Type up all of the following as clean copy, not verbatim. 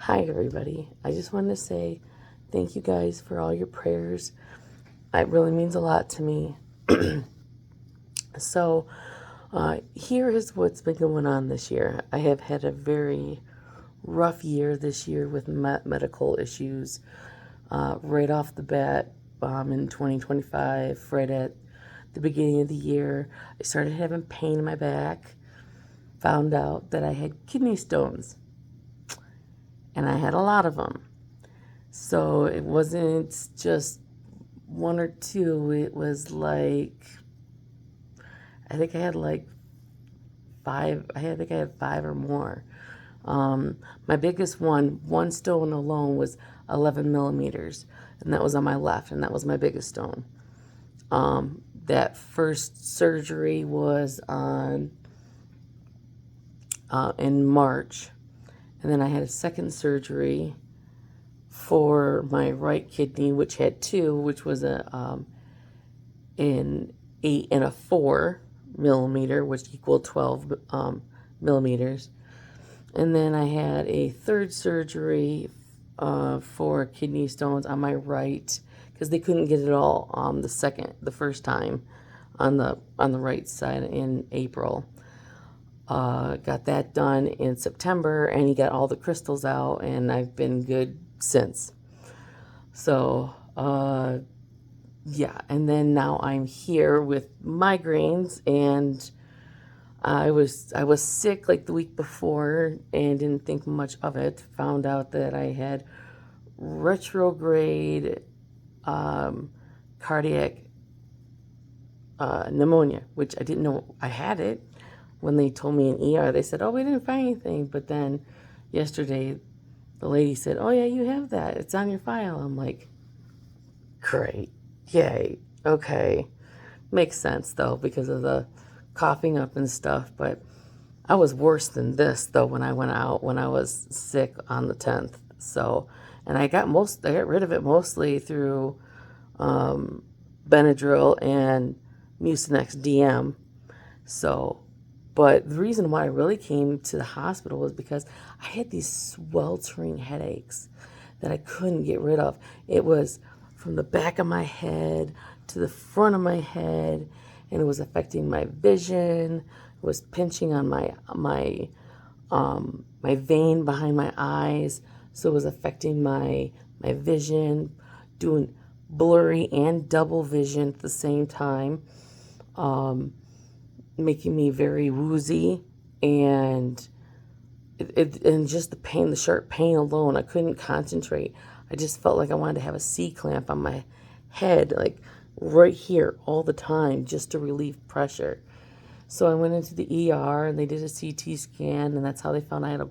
Hi, everybody. I just wanted to say thank you guys for all your prayers. It really means a lot to me. So, here is what's been going on this year. I have had a very rough year this year with medical issues. Right off the bat, in 2025, right at the beginning of the year, I started having pain in my back. Found out that I had kidney stones, and I had a lot of them. So it wasn't just one or two, it was like, I think I had like five, I think I had five or more. My biggest one stone alone was 11 millimeters, and that was on my left, and that was my biggest stone. That first surgery was on in March, and then I had a second surgery for my right kidney, which had two, which was an 8 and a 4 millimeter, which equaled 12 millimeters. And then I had a third surgery for kidney stones on my right, because they couldn't get it all the first time on the right side in April. Got that done in September, and he got all the crystals out, and I've been good since. So, yeah, and then now I'm here with migraines, and I was sick like the week before and didn't think much of it. Found out that I had retrograde cardiac pneumonia, which I didn't know I had it. When they told me in ER, they said, "Oh, we didn't find anything." But then yesterday, the lady said, "Oh yeah, you have that. It's on your file." I'm like, "Great, yay, okay." Makes sense though because of the coughing up and stuff. But I was worse than this though when I went out when I was sick on the 10th. So, and I got rid of it mostly through Benadryl and Mucinex DM. So, but the reason why I really came to the hospital was because I had these sweltering headaches that I couldn't get rid of. It was from the back of my head to the front of my head, and it was affecting my vision. It was pinching on my vein behind my eyes, so it was affecting my vision, doing blurry and double vision at the same time, making me very woozy, and and just the pain, the sharp pain alone, I couldn't concentrate. I just felt like I wanted to have a C-clamp on my head, like right here all the time, just to relieve pressure. So I went into the ER and they did a CT scan, and that's how they found I had a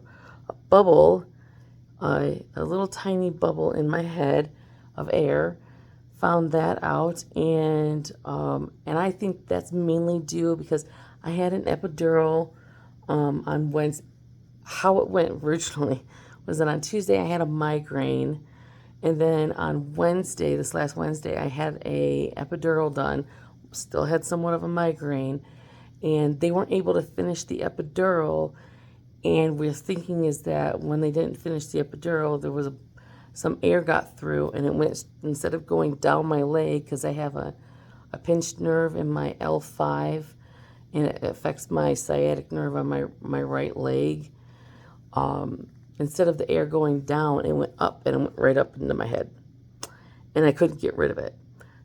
bubble, a little tiny bubble in my head of air. Found that out, and I think that's mainly due because I had an epidural on Wednesday. How it went originally was that on Tuesday I had a migraine, and then on Wednesday, this last Wednesday, I had a epidural done. Still had somewhat of a migraine, and they weren't able to finish the epidural. And we're thinking is that when they didn't finish the epidural, there was some air got through, and it went, instead of going down my leg, because I have a pinched nerve in my L5, and it affects my sciatic nerve on my right leg. Instead of the air going down, it went up, and it went right up into my head, and I couldn't get rid of it.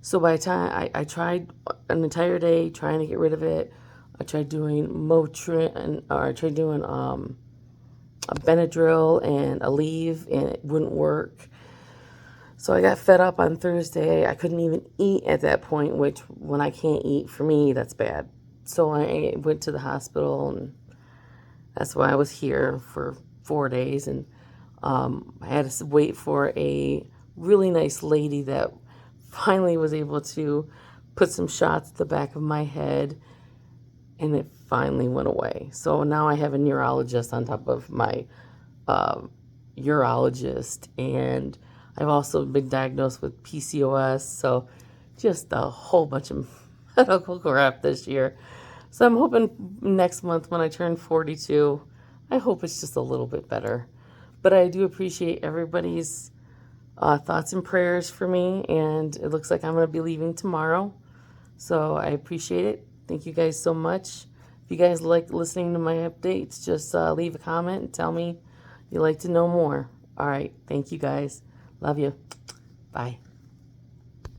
So by the time I tried an entire day trying to get rid of it, I tried doing Motrin, or I tried doing a Benadryl and Aleve, and it wouldn't work. So I got fed up on Thursday. I couldn't even eat at that point, which when I can't eat, for me, that's bad. So I went to the hospital, and that's why I was here for 4 days. And I had to wait for a really nice lady that finally was able to put some shots at the back of my head, and it finally went away. So now I have a neurologist on top of my urologist, and I've also been diagnosed with PCOS, so just a whole bunch of medical crap this year. So I'm hoping next month when I turn 42, I hope it's just a little bit better. But I do appreciate everybody's thoughts and prayers for me, and it looks like I'm going to be leaving tomorrow. So I appreciate it. Thank you guys so much. If you guys like listening to my updates, just leave a comment and tell me you'd like to know more. All right. Thank you guys. Love you. Bye.